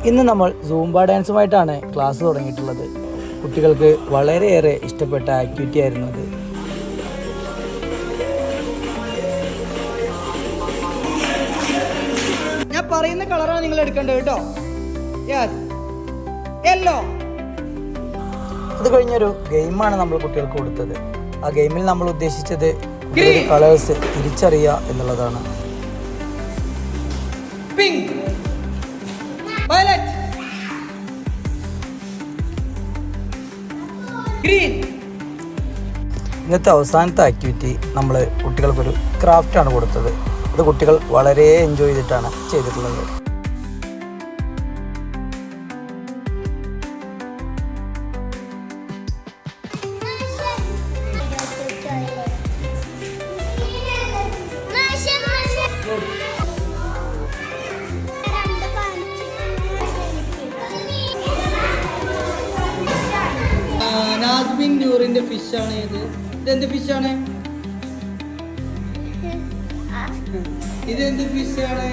ഇന്ന് നമ്മൾ Zumba ഡാൻസുമായിട്ടാണ് class തുടങ്ങിയിട്ടുള്ളത്. കുട്ടികൾക്ക് വളരെയേറെ ഇഷ്ടപ്പെട്ട ആക്ടിവിറ്റി ആയിരുന്നു അത്. ഞാൻ പറയുന്ന കളറാണ് നിങ്ങൾ എടുക്കേണ്ടത് കേട്ടോ. യെല്ലോ. അത് കഴിഞ്ഞൊരു ഗെയിമാണ് നമ്മൾ കുട്ടികൾക്ക് കൊടുത്തത്. ആ ഗെയിമിൽ നമ്മൾ ഉദ്ദേശിച്ചത് കളേഴ്സ് തിരിച്ചറിയുക എന്നുള്ളതാണ്. Pink, violet, green. ഇന്നത്തെ അവസാനത്തെ ആക്ടിവിറ്റി നമ്മൾ കുട്ടികൾക്കൊരു ക്രാഫ്റ്റാണ് കൊടുത്തത്. അത് കുട്ടികൾ വളരെ എൻജോയ് ചെയ്തിട്ടാണ് ചെയ്തിട്ടുള്ളത്. നാസ്ബിൻ നൂറിന്റെ ഫിഷാണ് ഇത്. ഇതെന്ത് ഫിഷാണ്? ഇതെന്ത് ഫിഷാണ്?